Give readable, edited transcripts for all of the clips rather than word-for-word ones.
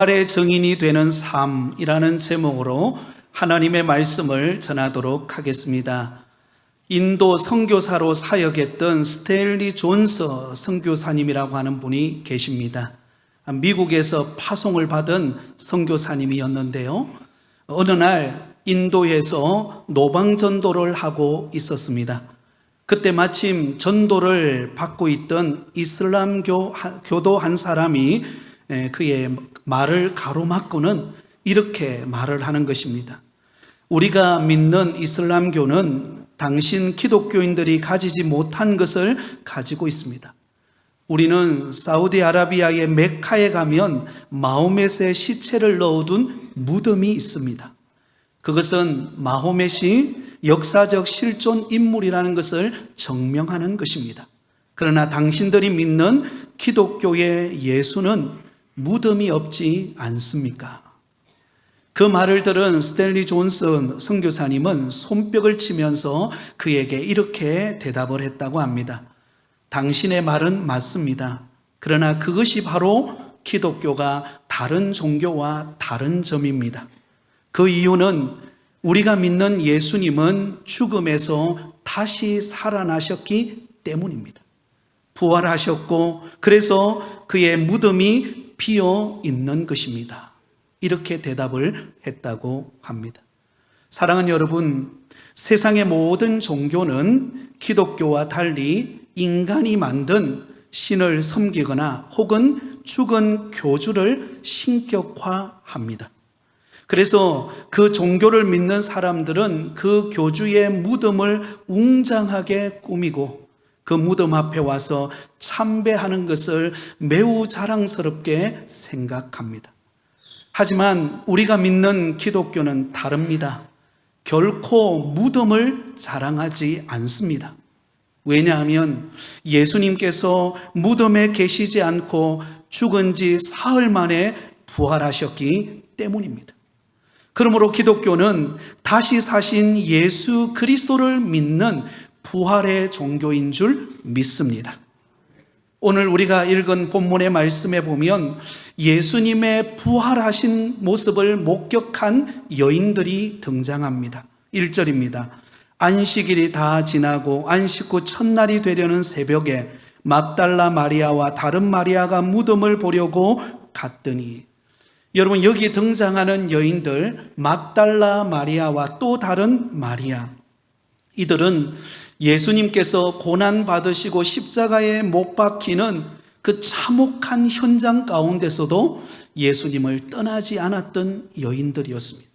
부활의 증인이 되는 삶이라는 제목으로 하나님의 말씀을 전하도록 하겠습니다. 인도 선교사로 사역했던 스탠리 존스 선교사님이라고 하는 분이 계십니다. 미국에서 파송을 받은 선교사님이었는데요. 어느 날 인도에서 노방전도를 하고 있었습니다. 그때 마침 전도를 받고 있던 이슬람 교도 한 사람이 그의 말을 가로막고는 이렇게 말을 하는 것입니다. 우리가 믿는 이슬람교는 당신 기독교인들이 가지지 못한 것을 가지고 있습니다. 우리는 사우디아라비아의 메카에 가면 마호멧의 시체를 넣어둔 무덤이 있습니다. 그것은 마호멧이 역사적 실존 인물이라는 것을 증명하는 것입니다. 그러나 당신들이 믿는 기독교의 예수는 무덤이 없지 않습니까? 그 말을 들은 스탠리 존슨 선교사님은 손뼉을 치면서 그에게 이렇게 대답을 했다고 합니다. 당신의 말은 맞습니다. 그러나 그것이 바로 기독교가 다른 종교와 다른 점입니다. 그 이유는 우리가 믿는 예수님은 죽음에서 다시 살아나셨기 때문입니다. 부활하셨고 그래서 그의 무덤이 비어 있는 것입니다. 이렇게 대답을 했다고 합니다. 사랑하는 여러분, 세상의 모든 종교는 기독교와 달리 인간이 만든 신을 섬기거나 혹은 죽은 교주를 신격화합니다. 그래서 그 종교를 믿는 사람들은 그 교주의 무덤을 웅장하게 꾸미고 그 무덤 앞에 와서 참배하는 것을 매우 자랑스럽게 생각합니다. 하지만 우리가 믿는 기독교는 다릅니다. 결코 무덤을 자랑하지 않습니다. 왜냐하면 예수님께서 무덤에 계시지 않고 죽은 지 사흘 만에 부활하셨기 때문입니다. 그러므로 기독교는 다시 사신 예수 그리스도를 믿는 부활의 종교인 줄 믿습니다. 오늘 우리가 읽은 본문의 말씀에 보면 예수님의 부활하신 모습을 목격한 여인들이 등장합니다. 1절입니다. 안식일이 다 지나고 안식 후 첫날이 되려는 새벽에 막달라 마리아와 다른 마리아가 무덤을 보려고 갔더니, 여러분, 여기 등장하는 여인들, 막달라 마리아와 또 다른 마리아, 이들은 예수님께서 고난받으시고 십자가에 못 박히는 그 참혹한 현장 가운데서도 예수님을 떠나지 않았던 여인들이었습니다.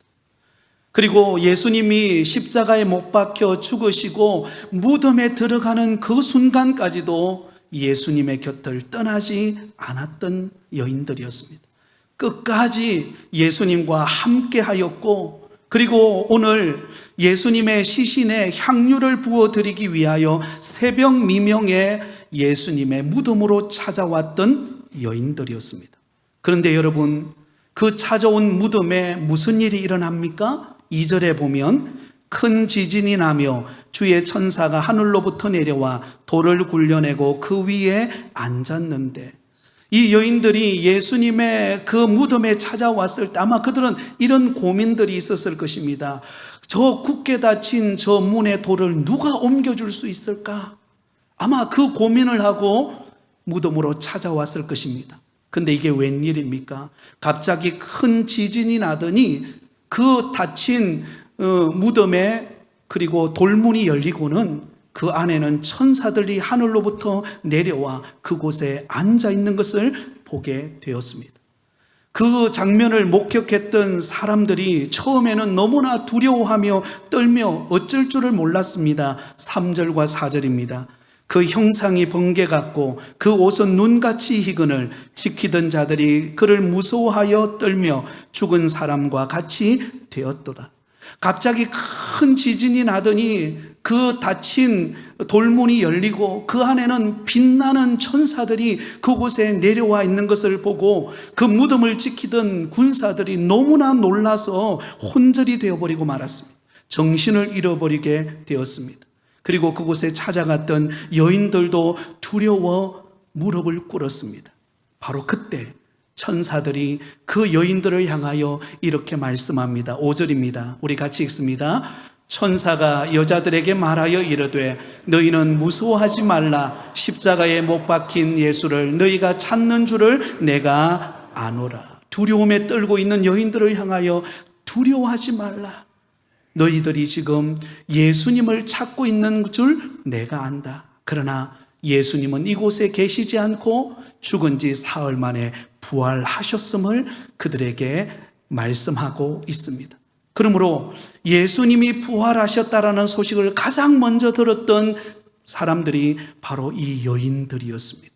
그리고 예수님이 십자가에 못 박혀 죽으시고 무덤에 들어가는 그 순간까지도 예수님의 곁을 떠나지 않았던 여인들이었습니다. 끝까지 예수님과 함께 하였고, 그리고 오늘 예수님의 시신에 향유를 부어드리기 위하여 새벽 미명에 예수님의 무덤으로 찾아왔던 여인들이었습니다. 그런데 여러분, 그 찾아온 무덤에 무슨 일이 일어납니까? 2절에 보면 큰 지진이 나며 주의 천사가 하늘로부터 내려와 돌을 굴려내고 그 위에 앉았는데, 이 여인들이 예수님의 그 무덤에 찾아왔을 때 아마 그들은 이런 고민들이 있었을 것입니다. 저 굳게 닫힌 저 문의 돌을 누가 옮겨줄 수 있을까? 아마 그 고민을 하고 무덤으로 찾아왔을 것입니다. 근데 이게 웬일입니까? 갑자기 큰 지진이 나더니 그 닫힌 무덤에 그리고 돌문이 열리고는 그 안에는 천사들이 하늘로부터 내려와 그곳에 앉아 있는 것을 보게 되었습니다. 그 장면을 목격했던 사람들이 처음에는 너무나 두려워하며 떨며 어쩔 줄을 몰랐습니다. 3절과 4절입니다. 그 형상이 번개 같고 그 옷은 눈같이 희근을 지키던 자들이 그를 무서워하여 떨며 죽은 사람과 같이 되었더라. 갑자기 큰 지진이 나더니 그 닫힌 돌문이 열리고 그 안에는 빛나는 천사들이 그곳에 내려와 있는 것을 보고 그 무덤을 지키던 군사들이 너무나 놀라서 혼절이 되어버리고 말았습니다. 정신을 잃어버리게 되었습니다. 그리고 그곳에 찾아갔던 여인들도 두려워 무릎을 꿇었습니다. 바로 그때 천사들이 그 여인들을 향하여 이렇게 말씀합니다. 5절입니다. 우리 같이 읽습니다. 천사가 여자들에게 말하여 이르되 너희는 무서워하지 말라. 십자가에 못 박힌 예수를 너희가 찾는 줄을 내가 아노라. 두려움에 떨고 있는 여인들을 향하여 두려워하지 말라. 너희들이 지금 예수님을 찾고 있는 줄 내가 안다. 그러나 예수님은 이곳에 계시지 않고 죽은 지 사흘 만에 부활하셨음을 그들에게 말씀하고 있습니다. 그러므로 예수님이 부활하셨다라는 소식을 가장 먼저 들었던 사람들이 바로 이 여인들이었습니다.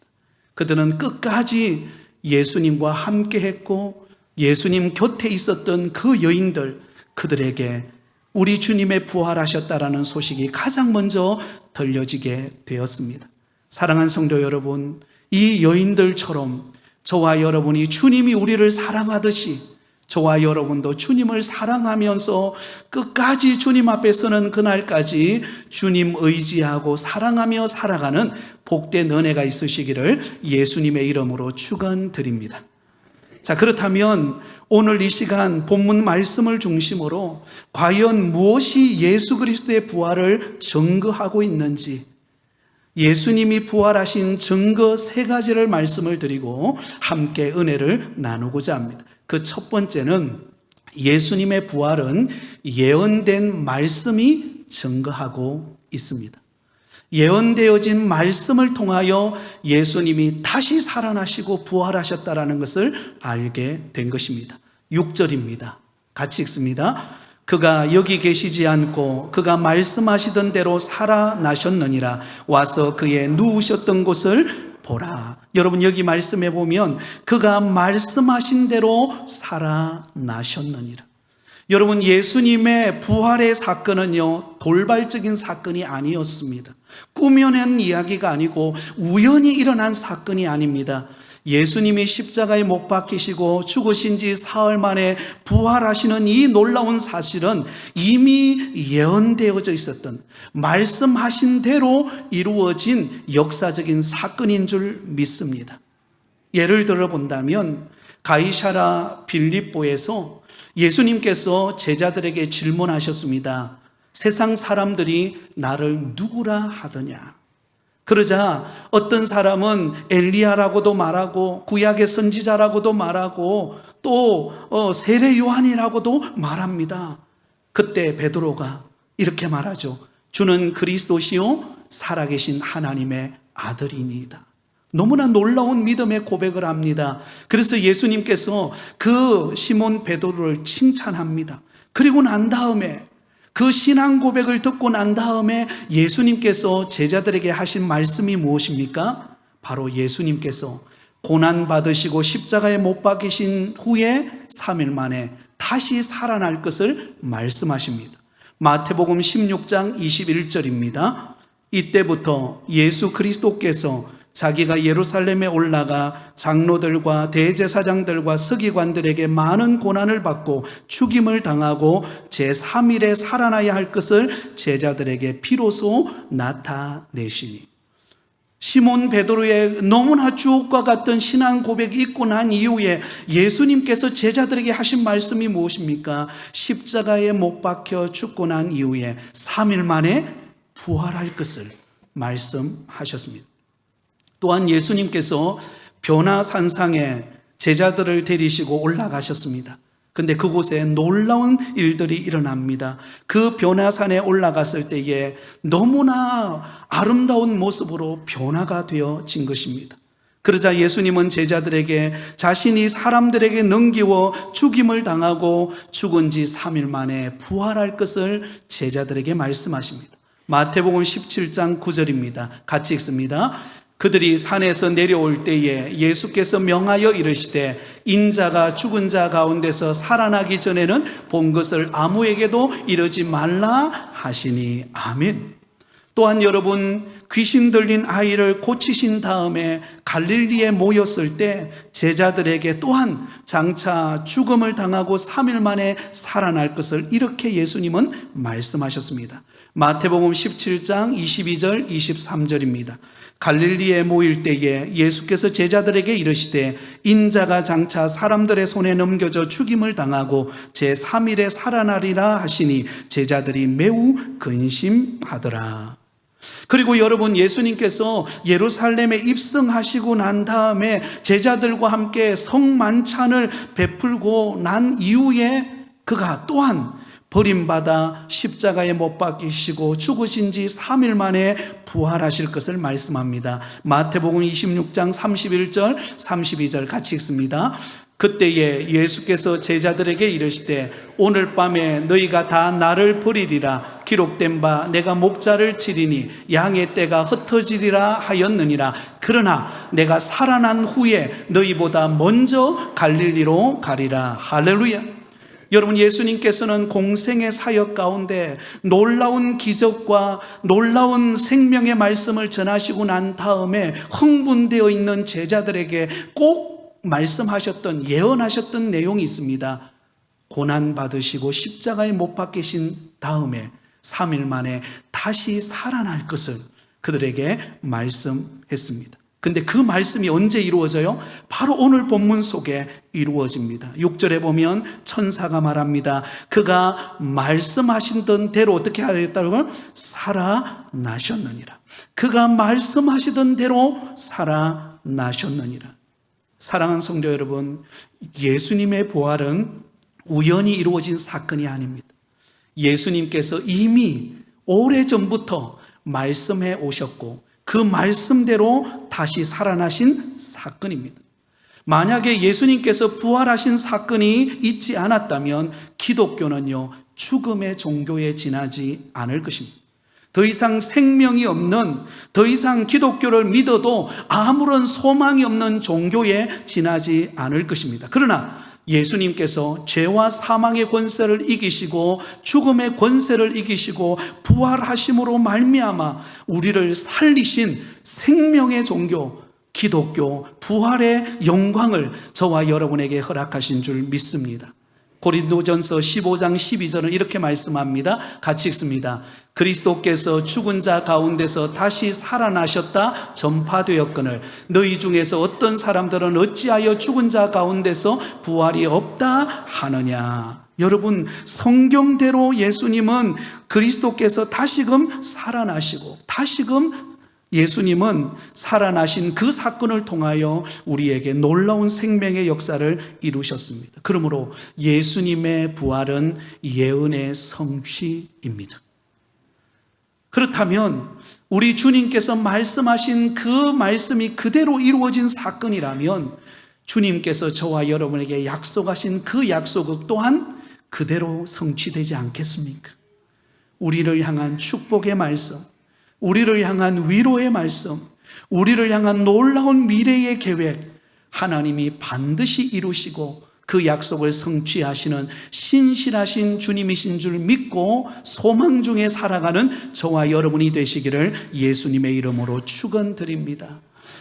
그들은 끝까지 예수님과 함께 했고 예수님 곁에 있었던 그 여인들, 그들에게 우리 주님의 부활하셨다라는 소식이 가장 먼저 들려지게 되었습니다. 사랑하는 성도 여러분, 이 여인들처럼 저와 여러분이 주님이 우리를 사랑하듯이 저와 여러분도 주님을 사랑하면서 끝까지 주님 앞에 서는 그날까지 주님 의지하고 사랑하며 살아가는 복된 은혜가 있으시기를 예수님의 이름으로 축원드립니다. 자, 그렇다면 오늘 이 시간 본문 말씀을 중심으로 과연 무엇이 예수 그리스도의 부활을 증거하고 있는지, 예수님이 부활하신 증거 3가지를 말씀을 드리고 함께 은혜를 나누고자 합니다. 그 첫 번째는 예수님의 부활은 예언된 말씀이 증거하고 있습니다. 예언되어진 말씀을 통하여 예수님이 다시 살아나시고 부활하셨다라는 것을 알게 된 것입니다. 6절입니다. 같이 읽습니다. 그가 여기 계시지 않고 그가 말씀하시던 대로 살아나셨느니라. 와서 그의 누우셨던 곳을 보라. 여러분, 여기 말씀해 보면 그가 말씀하신 대로 살아나셨느니라. 여러분, 예수님의 부활의 사건은요, 돌발적인 사건이 아니었습니다. 꾸며낸 이야기가 아니고 우연히 일어난 사건이 아닙니다. 예수님이 십자가에 못 박히시고 죽으신 지 사흘 만에 부활하시는 이 놀라운 사실은 이미 예언되어져 있었던, 말씀하신 대로 이루어진 역사적인 사건인 줄 믿습니다. 예를 들어 본다면 가이사랴 빌립보에서 예수님께서 제자들에게 질문하셨습니다. 세상 사람들이 나를 누구라 하더냐? 그러자 어떤 사람은 엘리야라고도 말하고 구약의 선지자라고도 말하고 또 세례 요한이라고도 말합니다. 그때 베드로가 이렇게 말하죠. 주는 그리스도시요 살아계신 하나님의 아들이니이다. 너무나 놀라운 믿음의 고백을 합니다. 그래서 예수님께서 그 시몬 베드로를 칭찬합니다. 그리고 난 다음에 그 신앙 고백을 듣고 난 다음에 예수님께서 제자들에게 하신 말씀이 무엇입니까? 바로 예수님께서 고난받으시고 십자가에 못 박히신 후에 3일 만에 다시 살아날 것을 말씀하십니다. 마태복음 16장 21절입니다. 이때부터 예수 그리스도께서 자기가 예루살렘에 올라가 장로들과 대제사장들과 서기관들에게 많은 고난을 받고 죽임을 당하고 제3일에 살아나야 할 것을 제자들에게 비로소 나타내시니, 시몬 베드로의 너무나 주옥과 같은 신앙 고백이 있고 난 이후에 예수님께서 제자들에게 하신 말씀이 무엇입니까? 십자가에 못 박혀 죽고 난 이후에 3일 만에 부활할 것을 말씀하셨습니다. 또한 예수님께서 변화산상에 제자들을 데리시고 올라가셨습니다. 근데 그곳에 놀라운 일들이 일어납니다. 그 변화산에 올라갔을 때에 너무나 아름다운 모습으로 변화가 되어진 것입니다. 그러자 예수님은 제자들에게 자신이 사람들에게 넘기워 죽임을 당하고 죽은 지 3일 만에 부활할 것을 제자들에게 말씀하십니다. 마태복음 17장 9절입니다. 같이 읽습니다. 그들이 산에서 내려올 때에 예수께서 명하여 이르시되 인자가 죽은 자 가운데서 살아나기 전에는 본 것을 아무에게도 이르지 말라 하시니. 아멘. 또한 여러분, 귀신 들린 아이를 고치신 다음에 갈릴리에 모였을 때 제자들에게 또한 장차 죽음을 당하고 3일 만에 살아날 것을 이렇게 예수님은 말씀하셨습니다. 마태복음 17장 22절 23절입니다. 갈릴리에 모일 때에 예수께서 제자들에게 이르시되 인자가 장차 사람들의 손에 넘겨져 죽임을 당하고 제3일에 살아나리라 하시니 제자들이 매우 근심하더라. 그리고 여러분, 예수님께서 예루살렘에 입성하시고 난 다음에 제자들과 함께 성만찬을 베풀고 난 이후에 그가 또한 버림받아 십자가에 못 박히시고 죽으신 지 3일 만에 부활하실 것을 말씀합니다. 마태복음 26장 31절 32절 같이 읽습니다. 그때에 예수께서 제자들에게 이르시되 오늘 밤에 너희가 다 나를 버리리라. 기록된 바 내가 목자를 치리니 양의 떼가 흩어지리라 하였느니라. 그러나 내가 살아난 후에 너희보다 먼저 갈릴리로 가리라. 할렐루야. 여러분, 예수님께서는 공생의 사역 가운데 놀라운 기적과 놀라운 생명의 말씀을 전하시고 난 다음에 흥분되어 있는 제자들에게 꼭 말씀하셨던, 예언하셨던 내용이 있습니다. 고난 받으시고 십자가에 못 박히신 다음에 3일 만에 다시 살아날 것을 그들에게 말씀했습니다. 근데 그 말씀이 언제 이루어져요? 바로 오늘 본문 속에 이루어집니다. 6절에 보면 천사가 말합니다. 그가 말씀하시던 대로 어떻게 하였다고요? 살아나셨느니라. 그가 말씀하시던 대로 살아나셨느니라. 사랑하는 성도 여러분, 예수님의 부활은 우연히 이루어진 사건이 아닙니다. 예수님께서 이미 오래전부터 말씀해 오셨고 그 말씀대로 다시 살아나신 사건입니다. 만약에 예수님께서 부활하신 사건이 있지 않았다면 기독교는요, 죽음의 종교에 지나지 않을 것입니다. 더 이상 생명이 없는, 더 이상 기독교를 믿어도 아무런 소망이 없는 종교에 지나지 않을 것입니다. 그러나 예수님께서 죄와 사망의 권세를 이기시고 죽음의 권세를 이기시고 부활하심으로 말미암아 우리를 살리신 생명의 종교 기독교 부활의 영광을 저와 여러분에게 허락하신 줄 믿습니다. 고린도전서 15장 12절은 이렇게 말씀합니다. 같이 읽습니다. 그리스도께서 죽은 자 가운데서 다시 살아나셨다 전파되었거늘 너희 중에서 어떤 사람들은 어찌하여 죽은 자 가운데서 부활이 없다 하느냐. 여러분, 성경대로 예수님은 그리스도께서 다시금 살아나시고 다시금 예수님은 살아나신 그 사건을 통하여 우리에게 놀라운 생명의 역사를 이루셨습니다. 그러므로 예수님의 부활은 예언의 성취입니다. 그렇다면 우리 주님께서 말씀하신 그 말씀이 그대로 이루어진 사건이라면 주님께서 저와 여러분에게 약속하신 그 약속 또한 그대로 성취되지 않겠습니까? 우리를 향한 축복의 말씀, 우리를 향한 위로의 말씀, 우리를 향한 놀라운 미래의 계획, 하나님이 반드시 이루시고 그 약속을 성취하시는 신실하신 주님이신 줄 믿고 소망 중에 살아가는 저와 여러분이 되시기를 예수님의 이름으로 축원드립니다.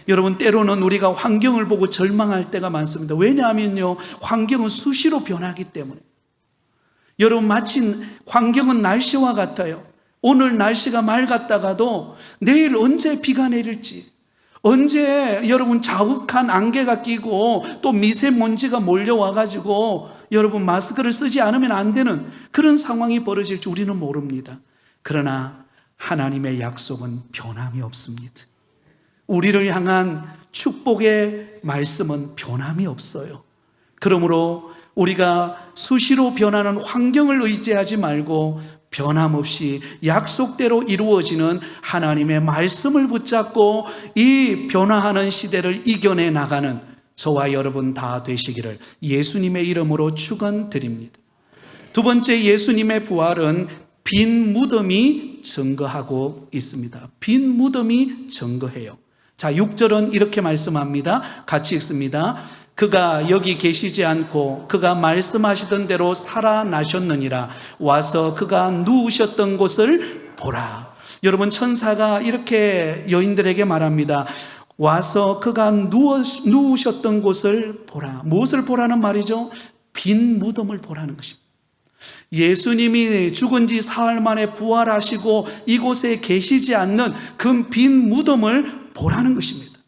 여러분, 때로는 우리가 환경을 보고 절망할 때가 많습니다. 왜냐하면요, 환경은 수시로 변하기 때문에. 여러분, 마치 환경은 날씨와 같아요. 오늘 날씨가 맑았다가도 내일 언제 비가 내릴지, 언제 여러분 자욱한 안개가 끼고 또 미세먼지가 몰려와가지고 여러분 마스크를 쓰지 않으면 안 되는 그런 상황이 벌어질지 우리는 모릅니다. 그러나 하나님의 약속은 변함이 없습니다. 우리를 향한 축복의 말씀은 변함이 없어요. 그러므로 우리가 수시로 변하는 환경을 의지하지 말고 변함없이 약속대로 이루어지는 하나님의 말씀을 붙잡고 이 변화하는 시대를 이겨내 나가는 저와 여러분 다 되시기를 예수님의 이름으로 축원드립니다. 두 번째, 예수님의 부활은 빈 무덤이 증거하고 있습니다. 빈 무덤이 증거해요. 자, 6절은 이렇게 말씀합니다. 같이 읽습니다. 그가 여기 계시지 않고 그가 말씀하시던 대로 살아나셨느니라. 와서 그가 누우셨던 곳을 보라. 여러분, 천사가 이렇게 여인들에게 말합니다. 와서 그가 누우셨던 곳을 보라. 무엇을 보라는 말이죠? 빈 무덤을 보라는 것입니다. 예수님이 죽은 지 사흘 만에 부활하시고 이곳에 계시지 않는 그 빈 무덤을 보라는 것입니다.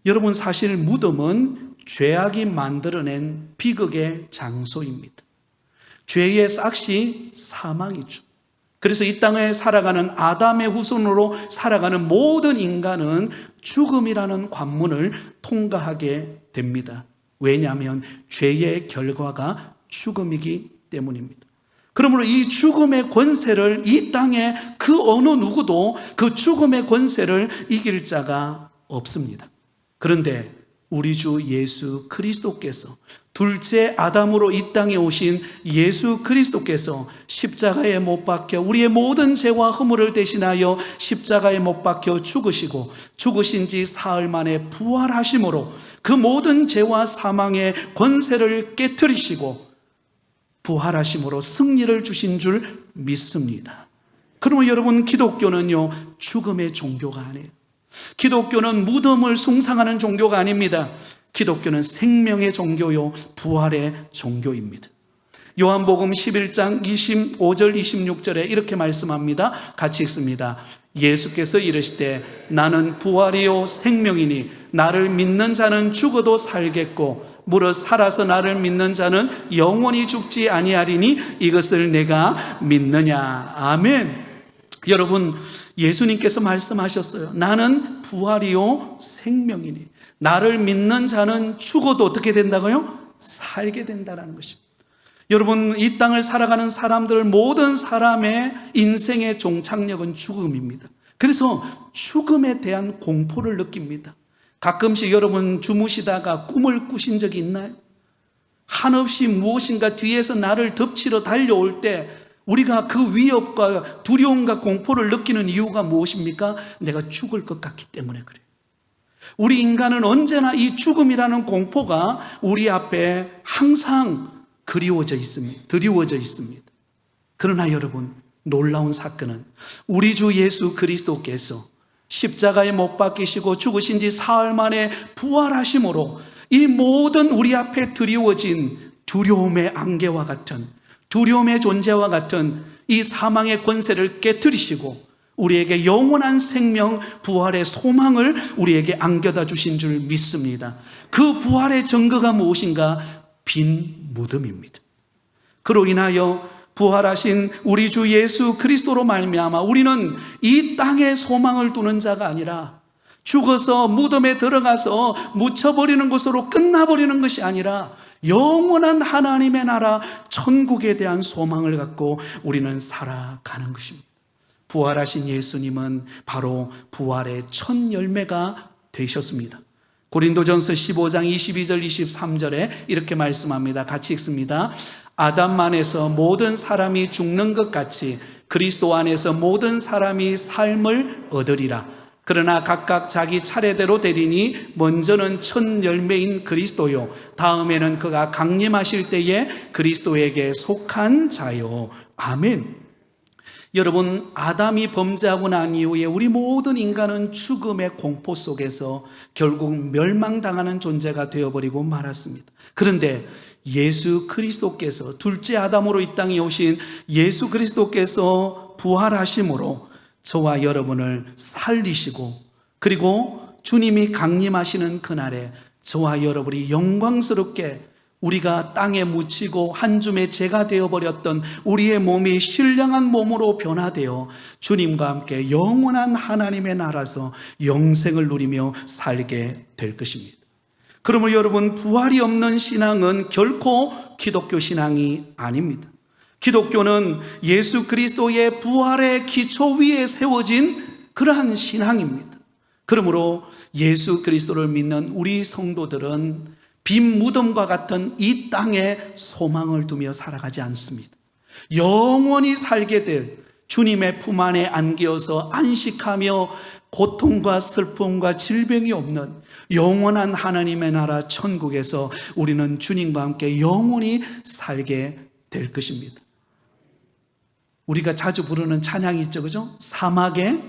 여러분, 사실 무덤은 죄악이 만들어낸 비극의 장소입니다. 죄의 싹이 사망이죠. 그래서 이 땅에 살아가는 아담의 후손으로 살아가는 모든 인간은 죽음이라는 관문을 통과하게 됩니다. 왜냐하면 죄의 결과가 죽음이기 때문입니다. 그러므로 이 죽음의 권세를 이 땅에 그 어느 누구도 그 죽음의 권세를 이길 자가 없습니다. 그런데 우리 주 예수 그리스도께서, 둘째 아담으로 이 땅에 오신 예수 그리스도께서 십자가에 못 박혀 우리의 모든 죄와 허물을 대신하여 십자가에 못 박혀 죽으시고 죽으신 지 사흘 만에 부활하심으로 그 모든 죄와 사망의 권세를 깨트리시고 부활하심으로 승리를 주신 줄 믿습니다. 그러면 여러분, 기독교는요, 죽음의 종교가 아니에요. 기독교는 무덤을 숭상하는 종교가 아닙니다. 기독교는 생명의 종교요, 부활의 종교입니다. 요한복음 11장 25절 26절에 이렇게 말씀합니다. 같이 읽습니다. 예수께서 이르시되 나는 부활이요 생명이니 나를 믿는 자는 죽어도 살겠고 무릇 살아서 나를 믿는 자는 영원히 죽지 아니하리니 이것을 내가 믿느냐. 아멘. 여러분, 예수님께서 말씀하셨어요. 나는 부활이요 생명이니 나를 믿는 자는 죽어도 어떻게 된다고요? 살게 된다는 것입니다. 여러분, 이 땅을 살아가는 사람들, 모든 사람의 인생의 종착역은 죽음입니다. 그래서 죽음에 대한 공포를 느낍니다. 가끔씩 여러분 주무시다가 꿈을 꾸신 적이 있나요? 한없이 무엇인가 뒤에서 나를 덮치러 달려올 때 우리가 그 위협과 두려움과 공포를 느끼는 이유가 무엇입니까? 내가 죽을 것 같기 때문에 그래요. 우리 인간은 언제나 이 죽음이라는 공포가 우리 앞에 항상 드리워져 있습니다. 그러나 여러분, 놀라운 사건은 우리 주 예수 그리스도께서 십자가에 못 박히시고 죽으신 지 사흘 만에 부활하심으로 이 모든 우리 앞에 드리워진 두려움의 안개와 같은, 두려움의 존재와 같은 이 사망의 권세를 깨트리시고 우리에게 영원한 생명, 부활의 소망을 우리에게 안겨다 주신 줄 믿습니다. 그 부활의 증거가 무엇인가? 빈 무덤입니다. 그로 인하여 부활하신 우리 주 예수 그리스도로 말미암아 우리는 이 땅에 소망을 두는 자가 아니라 죽어서 무덤에 들어가서 묻혀버리는 것으로 끝나버리는 것이 아니라 영원한 하나님의 나라 천국에 대한 소망을 갖고 우리는 살아가는 것입니다. 부활하신 예수님은 바로 부활의 첫 열매가 되셨습니다. 고린도전서 15장 22절 23절에 이렇게 말씀합니다. 같이 읽습니다. 아담 안에서 모든 사람이 죽는 것 같이 그리스도 안에서 모든 사람이 삶을 얻으리라. 그러나 각각 자기 차례대로 되리니 먼저는 첫 열매인 그리스도요, 다음에는 그가 강림하실 때에 그리스도에게 속한 자요. 아멘. 여러분, 아담이 범죄하고 난 이후에 우리 모든 인간은 죽음의 공포 속에서 결국 멸망당하는 존재가 되어버리고 말았습니다. 그런데 예수 그리스도께서, 둘째 아담으로 이 땅에 오신 예수 그리스도께서 부활하심으로 저와 여러분을 살리시고, 그리고 주님이 강림하시는 그날에 저와 여러분이 영광스럽게 우리가 땅에 묻히고 한 줌의 재가 되어버렸던 우리의 몸이 신령한 몸으로 변화되어 주님과 함께 영원한 하나님의 나라에서 영생을 누리며 살게 될 것입니다. 그러므로 여러분, 부활이 없는 신앙은 결코 기독교 신앙이 아닙니다. 기독교는 예수 그리스도의 부활의 기초 위에 세워진 그러한 신앙입니다. 그러므로 예수 그리스도를 믿는 우리 성도들은 빈 무덤과 같은 이 땅에 소망을 두며 살아가지 않습니다. 영원히 살게 될 주님의 품 안에 안겨서 안식하며 고통과 슬픔과 질병이 없는 영원한 하나님의 나라 천국에서 우리는 주님과 함께 영원히 살게 될 것입니다. 우리가 자주 부르는 찬양이 있죠, 그죠? 사막에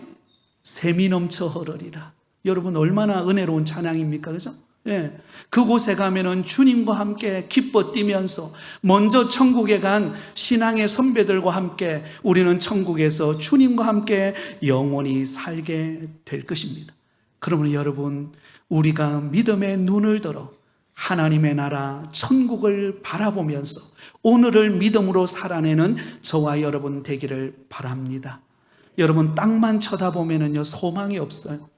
샘이 넘쳐 흐르리라. 여러분, 얼마나 은혜로운 찬양입니까, 그죠? 예, 그곳에 가면은 주님과 함께 기뻐 뛰면서 먼저 천국에 간 신앙의 선배들과 함께 우리는 천국에서 주님과 함께 영원히 살게 될 것입니다. 그러면 여러분, 우리가 믿음의 눈을 들어 하나님의 나라 천국을 바라보면서 오늘을 믿음으로 살아내는 저와 여러분 되기를 바랍니다. 여러분, 땅만 쳐다보면은요 소망이 없어요.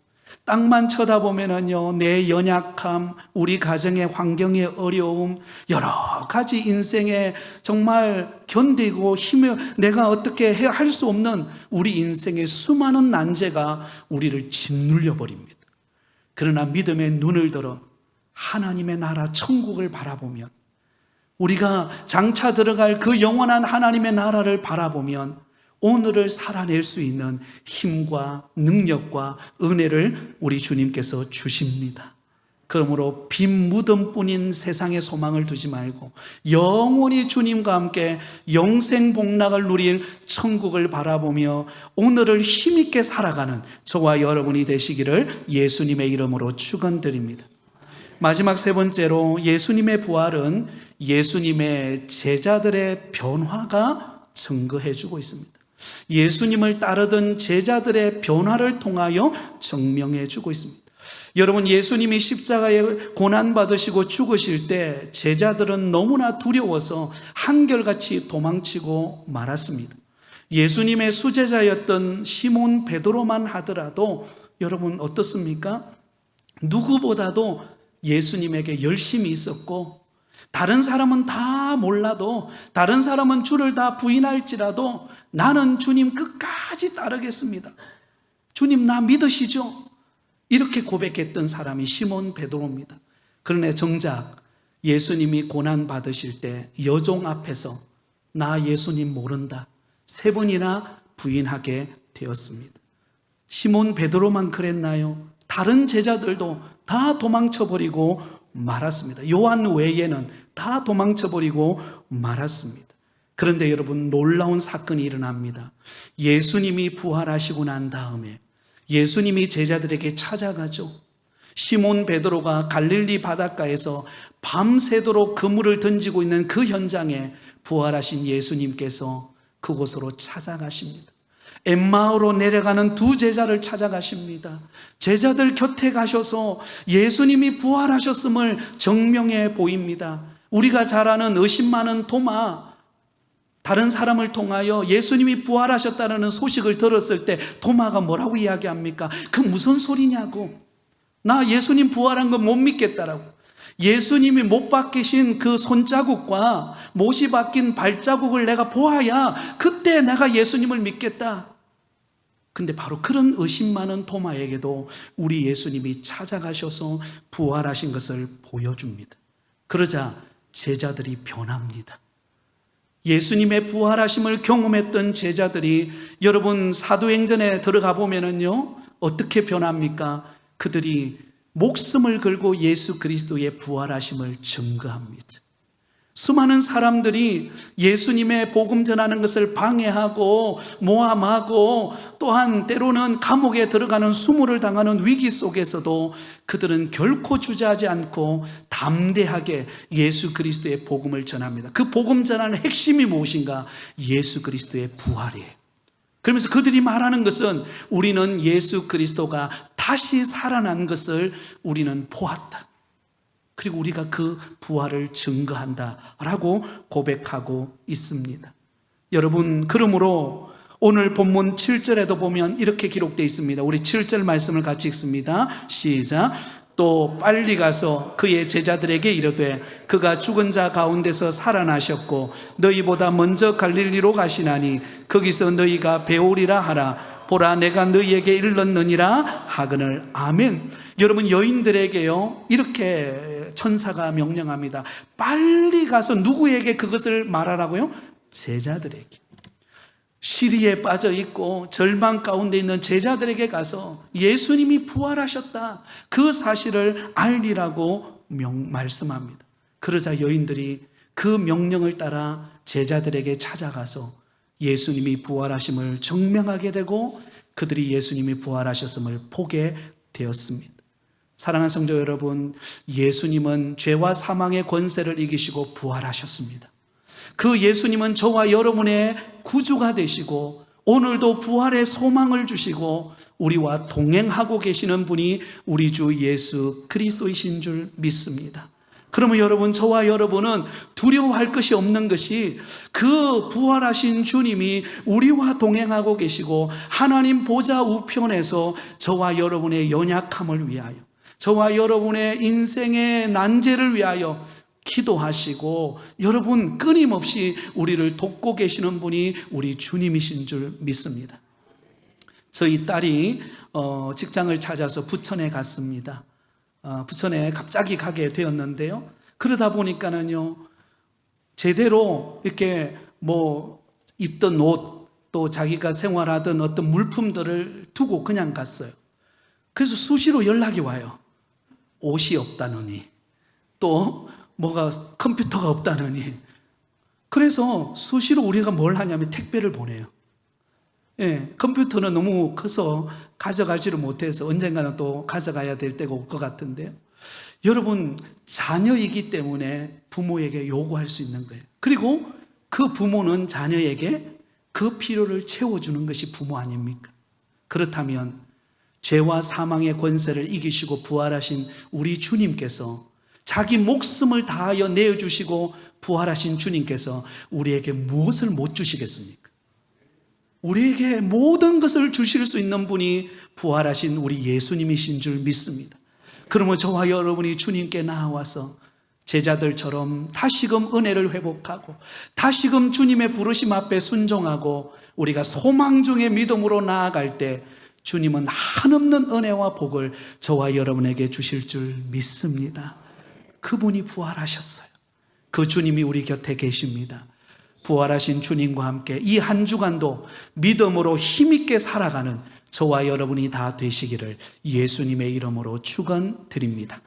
땅만 쳐다보면은요 내 연약함, 우리 가정의 환경의 어려움, 여러 가지 인생에 정말 견디고 힘을 내가 어떻게 할 수 없는 우리 인생의 수많은 난제가 우리를 짓눌려 버립니다. 그러나 믿음의 눈을 들어 하나님의 나라 천국을 바라보면, 우리가 장차 들어갈 그 영원한 하나님의 나라를 바라보면 오늘을 살아낼 수 있는 힘과 능력과 은혜를 우리 주님께서 주십니다. 그러므로 빈 무덤뿐인 세상의 소망을 두지 말고 영원히 주님과 함께 영생 복락을 누릴 천국을 바라보며 오늘을 힘있게 살아가는 저와 여러분이 되시기를 예수님의 이름으로 축원드립니다. 마지막 세 번째로, 예수님의 부활은 예수님의 제자들의 변화가 증거해 주고 있습니다. 예수님을 따르던 제자들의 변화를 통하여 증명해 주고 있습니다. 여러분, 예수님이 십자가에 고난받으시고 죽으실 때 제자들은 너무나 두려워서 한결같이 도망치고 말았습니다. 예수님의 수제자였던 시몬 베드로만 하더라도 여러분 어떻습니까? 누구보다도 예수님에게 열심이 있었고, 다른 사람은 다 몰라도, 다른 사람은 주를 다 부인할지라도 나는 주님 끝까지 따르겠습니다. 주님 나 믿으시죠? 이렇게 고백했던 사람이 시몬 베드로입니다. 그러나 정작 예수님이 고난 받으실 때 여종 앞에서 나 예수님 모른다 3번이나 부인하게 되었습니다. 시몬 베드로만 그랬나요? 다른 제자들도 다 도망쳐버리고 말았습니다. 요한 외에는 다 도망쳐버리고 말았습니다. 그런데 여러분, 놀라운 사건이 일어납니다. 예수님이 부활하시고 난 다음에 예수님이 제자들에게 찾아가죠. 시몬 베드로가 갈릴리 바닷가에서 밤새도록 그물을 던지고 있는 그 현장에 부활하신 예수님께서 그곳으로 찾아가십니다. 엠마오로 내려가는 2 제자를 찾아가십니다. 제자들 곁에 가셔서 예수님이 부활하셨음을 증명해 보입니다. 우리가 잘 아는 의심 많은 도마, 다른 사람을 통하여 예수님이 부활하셨다는 소식을 들었을 때 도마가 뭐라고 이야기합니까? 그 무슨 소리냐고. 나 예수님 부활한 거 못 믿겠다라고. 예수님이 못 박히신 그 손자국과 못이 박힌 발자국을 내가 보아야 그때 내가 예수님을 믿겠다. 근데 바로 그런 의심 많은 도마에게도 우리 예수님이 찾아가셔서 부활하신 것을 보여줍니다. 그러자 제자들이 변합니다. 예수님의 부활하심을 경험했던 제자들이, 여러분 사도행전에 들어가 보면은요 어떻게 변합니까? 그들이 목숨을 걸고 예수 그리스도의 부활하심을 증거합니다. 수많은 사람들이 예수님의 복음 전하는 것을 방해하고 모함하고, 또한 때로는 감옥에 들어가는 수모를 당하는 위기 속에서도 그들은 결코 주저하지 않고 담대하게 예수 그리스도의 복음을 전합니다. 그 복음 전하는 핵심이 무엇인가? 예수 그리스도의 부활이에요. 그러면서 그들이 말하는 것은 우리는 예수 그리스도가 다시 살아난 것을 우리는 보았다. 그리고 우리가 그 부활을 증거한다라고 고백하고 있습니다. 여러분, 그러므로 오늘 본문 7절에도 보면 이렇게 기록되어 있습니다. 우리 7절 말씀을 같이 읽습니다. 시작. 또 빨리 가서 그의 제자들에게 이르되 그가 죽은 자 가운데서 살아나셨고 너희보다 먼저 갈릴리로 가시나니 거기서 너희가 배우리라 하라. 보라 내가 너희에게 일렀느니라 하거늘. 아멘. 여러분, 여인들에게요 이렇게 천사가 명령합니다. 빨리 가서 누구에게 그것을 말하라고요? 제자들에게. 시리에 빠져 있고 절망 가운데 있는 제자들에게 가서 예수님이 부활하셨다 그 사실을 알리라고 말씀합니다. 그러자 여인들이 그 명령을 따라 제자들에게 찾아가서 예수님이 부활하심을 증명하게 되고 그들이 예수님이 부활하셨음을 보게 되었습니다. 사랑하는 성도 여러분, 예수님은 죄와 사망의 권세를 이기시고 부활하셨습니다. 그 예수님은 저와 여러분의 구주가 되시고 오늘도 부활의 소망을 주시고 우리와 동행하고 계시는 분이 우리 주 예수 그리스도이신 줄 믿습니다. 그러면 여러분, 저와 여러분은 두려워할 것이 없는 것이 그 부활하신 주님이 우리와 동행하고 계시고 하나님 보좌 우편에서 저와 여러분의 연약함을 위하여, 저와 여러분의 인생의 난제를 위하여 기도하시고 여러분 끊임없이 우리를 돕고 계시는 분이 우리 주님이신 줄 믿습니다. 저희 딸이 직장을 찾아서 부천에 갔습니다. 부천에 갑자기 가게 되었는데요. 그러다 보니까는요, 제대로 이렇게 입던 옷, 또 자기가 생활하던 어떤 물품들을 두고 그냥 갔어요. 그래서 수시로 연락이 와요. 옷이 없다느니, 또 컴퓨터가 없다느니. 그래서 수시로 우리가 뭘 하냐면 택배를 보내요. 예, 컴퓨터는 너무 커서 가져가지를 못해서 언젠가는 또 가져가야 될 때가 올 것 같은데요. 여러분, 자녀이기 때문에 부모에게 요구할 수 있는 거예요. 그리고 그 부모는 자녀에게 그 필요를 채워주는 것이 부모 아닙니까? 그렇다면 죄와 사망의 권세를 이기시고 부활하신 우리 주님께서, 자기 목숨을 다하여 내어주시고 부활하신 주님께서 우리에게 무엇을 못 주시겠습니까? 우리에게 모든 것을 주실 수 있는 분이 부활하신 우리 예수님이신 줄 믿습니다. 그러면 저와 여러분이 주님께 나와서 제자들처럼 다시금 은혜를 회복하고 다시금 주님의 부르심 앞에 순종하고 우리가 소망 중에 믿음으로 나아갈 때 주님은 한없는 은혜와 복을 저와 여러분에게 주실 줄 믿습니다. 그분이 부활하셨어요. 그 주님이 우리 곁에 계십니다. 부활하신 주님과 함께 이 한 주간도 믿음으로 힘있게 살아가는 저와 여러분이 다 되시기를 예수님의 이름으로 축원드립니다.